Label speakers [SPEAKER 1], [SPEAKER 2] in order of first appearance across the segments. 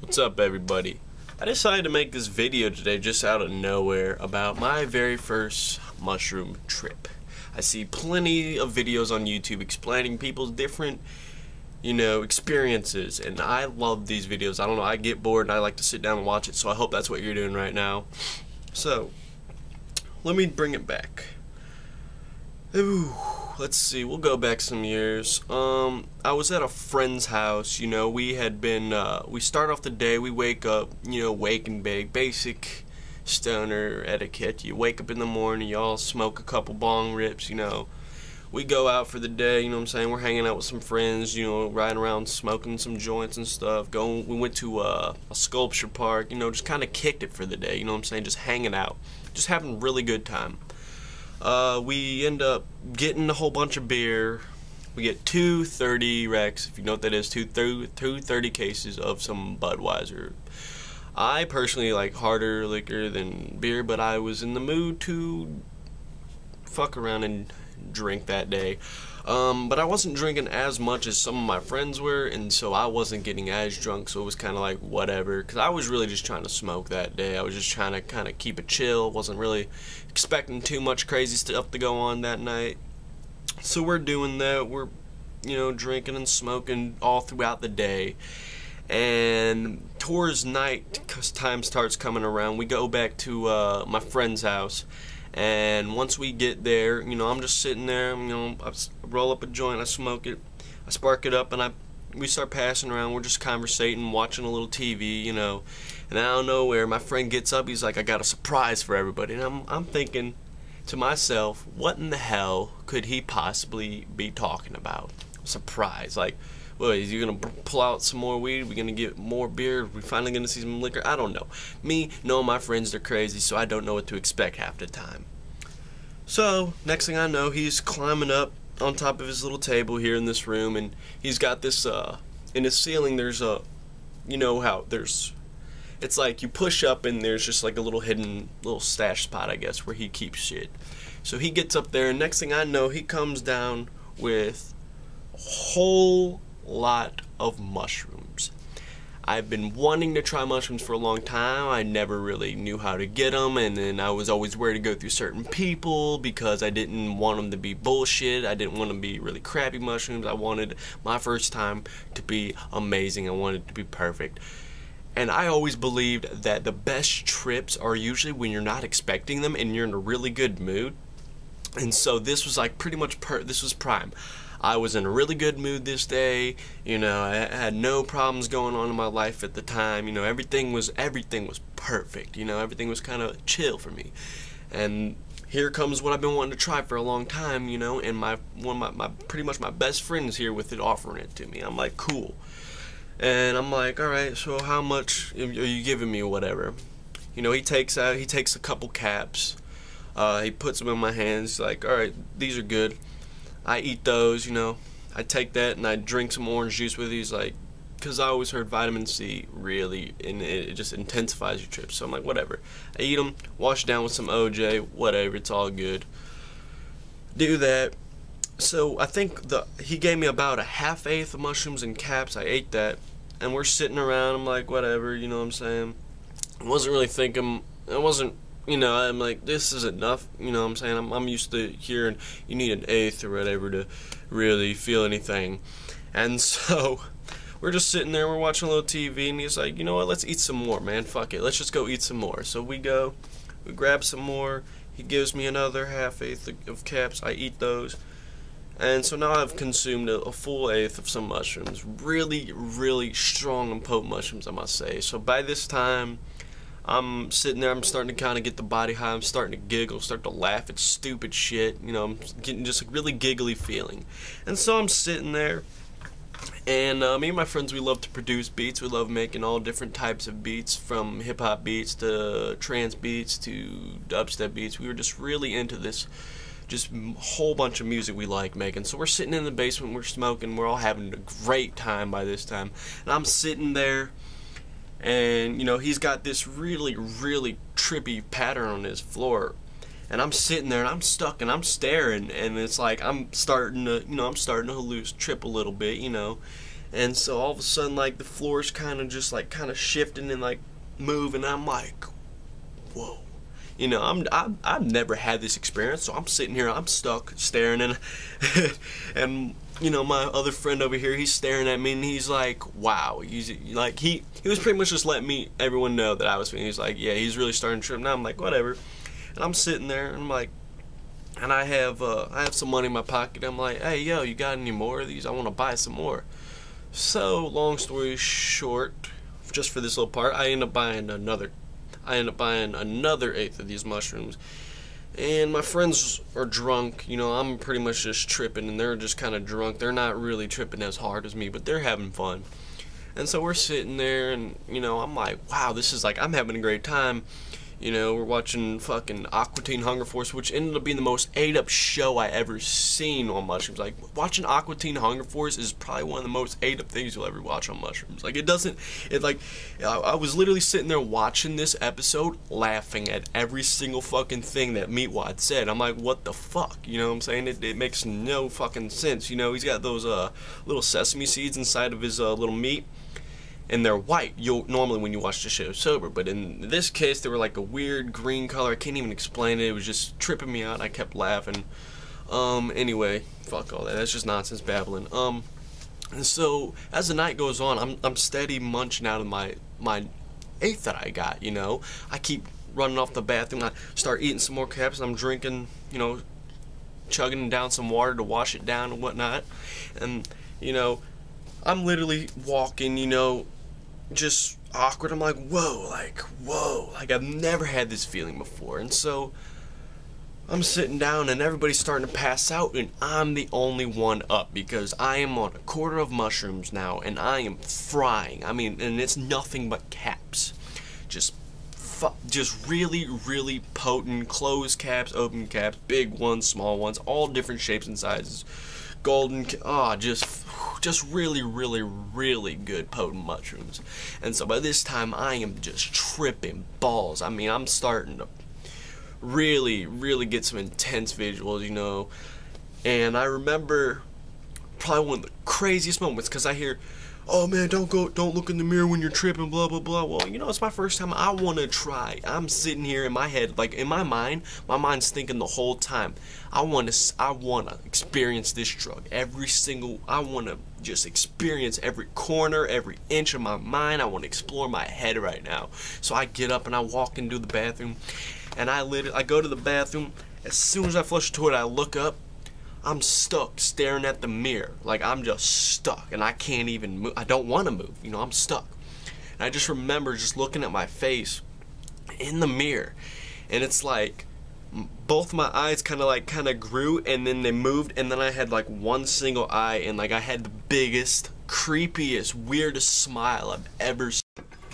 [SPEAKER 1] What's up, everybody? I decided to make this video today just out of nowhere about my very first mushroom trip. I see plenty of videos on YouTube explaining people's different, experiences, and I love these videos. I don't know, I get bored and I like to sit down and watch it, so I hope that's what you're doing right now. So, let me bring it back. Ooh, let's see, we'll go back some years. I was at a friend's house. We had been, we start off the day, we wake up, wake and bake, basic stoner etiquette. You wake up in the morning, you all smoke a couple bong rips, we go out for the day, we're hanging out with some friends, riding around smoking some joints and stuff. We went to a sculpture park, just kind of kicked it for the day, just hanging out, just having a really good time. We end up getting a whole bunch of beer. We get 230 Rex, if you know what that is, 230 cases of some Budweiser. I personally like harder liquor than beer, but I was in the mood to fuck around and drink that day. But I wasn't drinking as much as some of my friends were, and so I wasn't getting as drunk, so it was kind of like whatever, because I was really just trying to smoke that day. I was just trying to kind of keep it chill, wasn't really expecting too much crazy stuff to go on that night. So we're doing that, we're, drinking and smoking all throughout the day. And towards night, because time starts coming around, we go back to my friend's house. And once we get there, I'm just sitting there, I roll up a joint, I smoke it, I spark it up, and we start passing around, we're just conversating, watching a little TV, and out of nowhere, my friend gets up, he's like, I got a surprise for everybody, and I'm thinking to myself, what in the hell could he possibly be talking about? Surprise, like, well, is he gonna pull out some more weed? Are we gonna get more beer? Are we finally gonna see some liquor? I don't know. Me, knowing my friends, they're crazy, so I don't know what to expect half the time. So, next thing I know, he's climbing up on top of his little table here in this room, and he's got this, in his ceiling, there's a, it's like you push up and there's just like a little hidden little stash spot, I guess, where he keeps shit. So he gets up there, and next thing I know, he comes down with a whole lot of mushrooms. I've been wanting to try mushrooms for a long time. I never really knew how to get them, and then I was always worried to go through certain people because I didn't want them to be bullshit. I didn't want them to be really crappy mushrooms. I wanted my first time to be amazing. I wanted it to be perfect. And I always believed that the best trips are usually when you're not expecting them and you're in a really good mood. And so this was like pretty much this was prime. I was in a really good mood this day, I had no problems going on in my life at the time, everything was perfect, everything was kind of chill for me. And here comes what I've been wanting to try for a long time, and pretty much my best friend is here with it, offering it to me. I'm like, cool. And I'm like, alright, so how much are you giving me or whatever? He takes a couple caps, he puts them in my hands, like, alright, these are good. I eat those, I take that and I drink some orange juice with these, like, because I always heard vitamin C really, and it just intensifies your trip, so I'm like, whatever. I eat them, wash it down with some OJ, whatever, it's all good. Do that. So I think he gave me about a half-eighth of mushrooms and caps. I ate that, and we're sitting around, I'm like, whatever, you know what I'm saying? I wasn't really thinking, I'm like, this is enough, what I'm saying? I'm used to hearing you need an eighth or whatever to really feel anything. And so, we're just sitting there, we're watching a little TV, and he's like, you know what, let's eat some more, man, fuck it, let's just go eat some more. So we grab some more, he gives me another half-eighth of caps, I eat those. And so now I've consumed a full eighth of some mushrooms. Really, really strong and potent mushrooms, I must say. So by this time, I'm sitting there, I'm starting to kind of get the body high, I'm starting to giggle, start to laugh at stupid shit, I'm getting just a really giggly feeling. And so I'm sitting there, and me and my friends, we love to produce beats, we love making all different types of beats, from hip-hop beats to trance beats to dubstep beats. We were just really into this, just a whole bunch of music we like making. So we're sitting in the basement, we're smoking, we're all having a great time by this time, and I'm sitting there, and he's got this really, really trippy pattern on his floor, and I'm sitting there and I'm stuck and I'm staring, and it's like I'm starting to trip a little bit, And so all of a sudden, like, the floor's kind of just like kind of shifting and like moving. I'm like, whoa. You know, I've never had this experience, so I'm sitting here, I'm stuck staring, and you know, my other friend over here, he's staring at me, and he's like, wow. He's like, he was pretty much just letting everyone know that I was feeling. He's like, yeah, he's really starting to trip now. I'm like, whatever. And I'm sitting there, and I'm like, and I have some money in my pocket. I'm like, hey, yo, you got any more of these? I want to buy some more. So, long story short, just for this little part, I end up buying another 1/8 of these mushrooms. And my friends are drunk. You know, I'm pretty much just tripping, and they're just kind of drunk. They're not really tripping as hard as me, but they're having fun. And so we're sitting there, and, you know, I'm like, wow, this is like, I'm having a great time. You know, we're watching fucking Aqua Teen Hunger Force, which ended up being the most ate-up show I ever seen on mushrooms. Like, watching Aqua Teen Hunger Force is probably one of the most ate-up things you'll ever watch on mushrooms. Like, I was literally sitting there watching this episode, laughing at every single fucking thing that Meatwad said. I'm like, what the fuck? You know what I'm saying? It makes no fucking sense. You know, he's got those little sesame seeds inside of his little meat, and they're white. You'll normally when you watch the show sober, but in this case they were like a weird green color. I can't even explain it. It was just tripping me out. I kept laughing. Anyway, fuck all that. That's just nonsense babbling. And so as the night goes on, I'm steady munching out of my 1/8 that I got. You know, I keep running off the bathroom. I start eating some more caps, and I'm drinking. You know, chugging down some water to wash it down and whatnot. And you know, I'm literally walking. You know, just awkward. I'm like, whoa, like I've never had this feeling before. And so I'm sitting down, and everybody's starting to pass out, and I'm the only one up because I am on a quarter of mushrooms now, and I am frying. I mean, and it's nothing but caps, just really, really potent closed caps, open caps, big ones, small ones, all different shapes and sizes. Golden, just really, really, really good potent mushrooms. And so by this time, I am just tripping balls. I mean, I'm starting to really, really get some intense visuals, you know. And I remember probably one of the craziest moments, because I hear, oh man, don't look in the mirror when you're tripping, blah blah blah. Well, you know, it's my first time. I want to try. I'm sitting here in my head, like in my mind's thinking the whole time, I want to experience this drug. I want to just experience every corner, every inch of my mind. I want to explore my head right now. So I get up and I walk into the bathroom, and I go to the bathroom. As soon as I flush the toilet, I look up. I'm stuck staring at the mirror. Like, I'm just stuck, and I can't even move. I don't want to move, you know, I'm stuck. And I just remember just looking at my face in the mirror, and it's like both my eyes kind of grew, and then they moved, and then I had like one single eye, and like I had the biggest, creepiest, weirdest smile I've ever seen.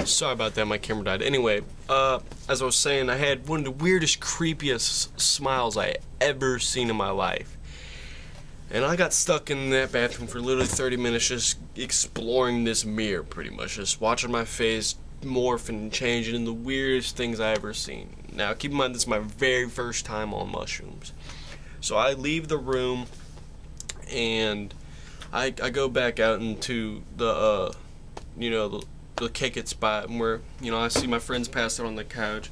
[SPEAKER 1] Sorry about that, my camera died. Anyway, as I was saying, I had one of the weirdest, creepiest smiles I ever seen in my life. And I got stuck in that bathroom for literally 30 minutes just exploring this mirror, pretty much. Just watching my face morph and change into the weirdest things I ever seen. Now, keep in mind, this is my very first time on mushrooms. So I leave the room, and I go back out into the, you know, the kick it spot where, you know, I see my friends pass out on the couch.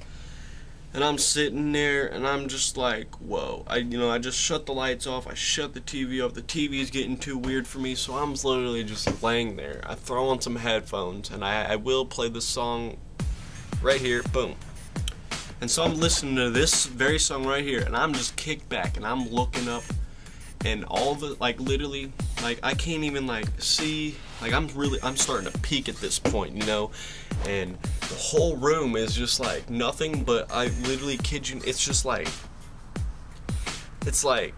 [SPEAKER 1] And I'm sitting there, and I'm just like, whoa. I just shut the lights off. I shut the TV off. The TV is getting too weird for me, so I'm literally just laying there. I throw on some headphones, and I will play the song right here. Boom. And so I'm listening to this very song right here, and I'm just kicked back, and I'm looking up, and all the, like, literally, like, I can't even, like, see. Like, I'm starting to peak at this point, you know. And the whole room is just like nothing but, I literally kid you, it's just like, it's like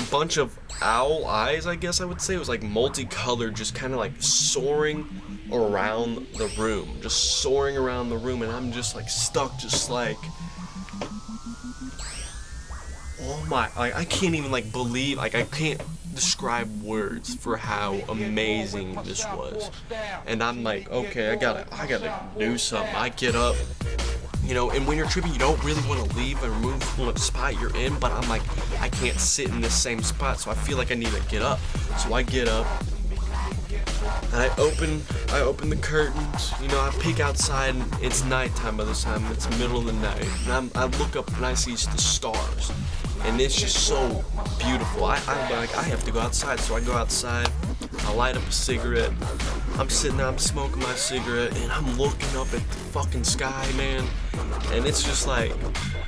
[SPEAKER 1] a bunch of owl eyes, I guess I would say. It was like multicolored, just kind of like soaring around the room, and I'm just like stuck, just like, oh my, like, I can't even like believe, like, I can't describe words for how amazing this was. And I'm like, okay, I gotta do something. I get up, you know, and when you're tripping, you don't really want to leave and move from the spot you're in, but I'm like, I can't sit in this same spot, so I feel like I need to get up. So I get up, And I open the curtains, you know, I peek outside and it's nighttime by this time, it's middle of the night. And I look up and I see the stars. And it's just so beautiful. I have to go outside, so I go outside, I light up a cigarette. I'm sitting there, I'm smoking my cigarette, and I'm looking up at the fucking sky, man. And it's just like,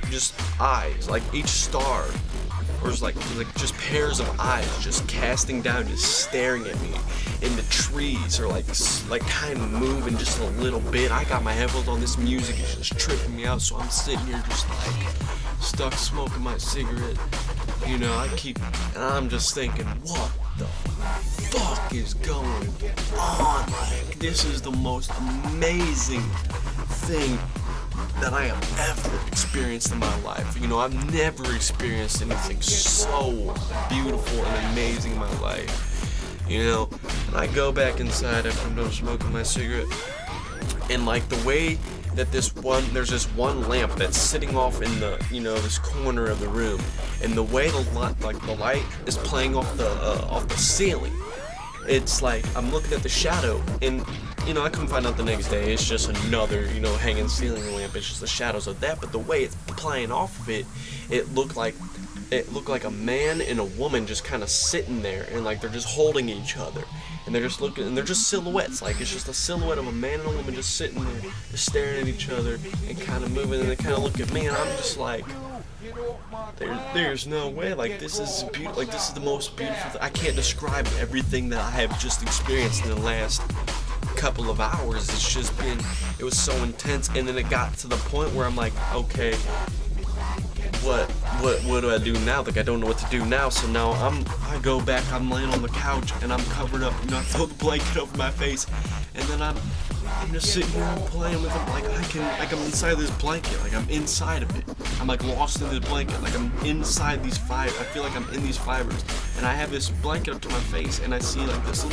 [SPEAKER 1] just eyes, like each star, or it's like just pairs of eyes just casting down, just staring at me. And the trees are like kind of moving just a little bit. I got my headphones on, this music is just tripping me out, so I'm sitting here just like stuck smoking my cigarette. You know, and I'm just thinking, what the fuck is going on? Like, this is the most amazing thing that I have ever experienced in my life. You know, I've never experienced anything so beautiful and amazing in my life. You know, and I go back inside after I'm done smoking my cigarette, and like the way that there's this one lamp that's sitting off in the, you know, this corner of the room, and the way the light is playing off the ceiling, it's like I'm looking at the shadow, and you know, I couldn't find out the next day, it's just another, you know, hanging ceiling lamp, it's just the shadows of that. But the way it's playing off of it, it looked like a man and a woman just kind of sitting there, and like they're just holding each other, and they're just looking, and they're just silhouettes. Like, it's just a silhouette of a man and a woman just sitting there, just staring at each other and kind of moving, and they kind of look at me, and I'm just like, there's no way. Like, this is beautiful. Like, this is the most beautiful thing. I can't describe everything that I have just experienced in the last couple of hours. It's just been, it was so intense. And then it got to the point where I'm like, okay, what do I do now? Like, I don't know what to do now. So now I go back, I'm laying on the couch and I'm covered up, you know, I throw the blanket over my face, and then I'm just sitting here and playing with it. Like, I'm inside this blanket, like I'm inside of it. I'm like lost in this blanket, like I'm inside these fibers. I feel like I'm in these fibers, and I have this blanket up to my face, and I see like this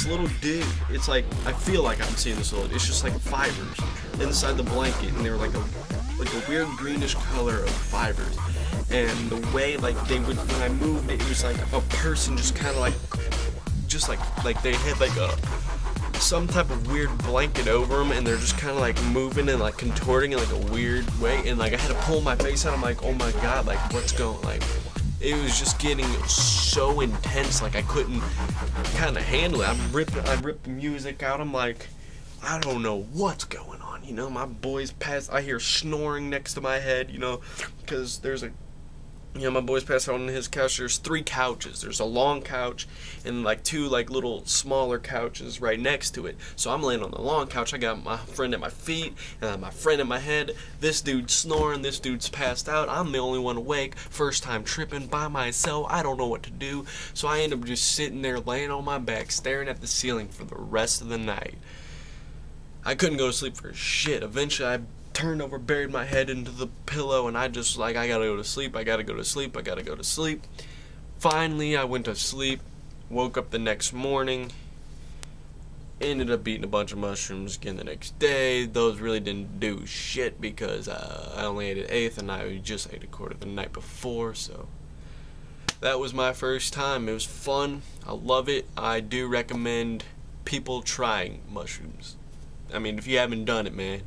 [SPEAKER 1] little dude. It's like, I feel like I'm seeing this little, it's just like fibers inside the blanket, and they were like a weird greenish color of fibers. And the way, like, they would, when I moved it, it was like a person just kind of like they had like some type of weird blanket over them, and they're just kind of like moving and like contorting in like a weird way. And like, I had to pull my face out. I'm like, oh my god, like, what's going, like, it was just getting so intense, like I couldn't kind of handle it. I ripped the music out. I'm like, I don't know what's going on, you know. My boys pass, I hear snoring next to my head, you know, because there's a, you know, my boys pass out on his couch. There's 3 couches. There's a long couch and like 2 like little smaller couches right next to it. So I'm laying on the long couch. I got my friend at my feet and my friend at my head. This dude's snoring. This dude's passed out. I'm the only one awake. First time tripping by myself. I don't know what to do. So I end up just sitting there laying on my back staring at the ceiling for the rest of the night. I couldn't go to sleep for shit. Eventually I turned over, buried my head into the pillow, and I just like, I gotta go to sleep, I gotta go to sleep, I gotta go to sleep. Finally, I went to sleep, woke up the next morning, ended up eating a bunch of mushrooms again the next day. Those really didn't do shit because I only ate an eighth, and I just ate a quarter the night before, so that was my first time. It was fun. I love it. I do recommend people trying mushrooms. I mean, if you haven't done it, man,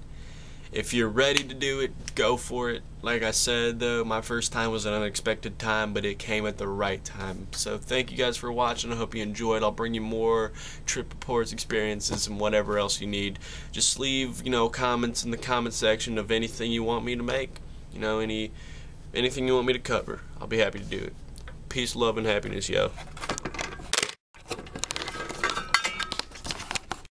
[SPEAKER 1] if you're ready to do it, go for it. Like I said, though, my first time was an unexpected time, but it came at the right time. So thank you guys for watching. I hope you enjoyed. I'll bring you more trip reports, experiences, and whatever else you need. Just leave, you know, comments in the comment section of anything you want me to make. You know, anything you want me to cover. I'll be happy to do it. Peace, love, and happiness, yo.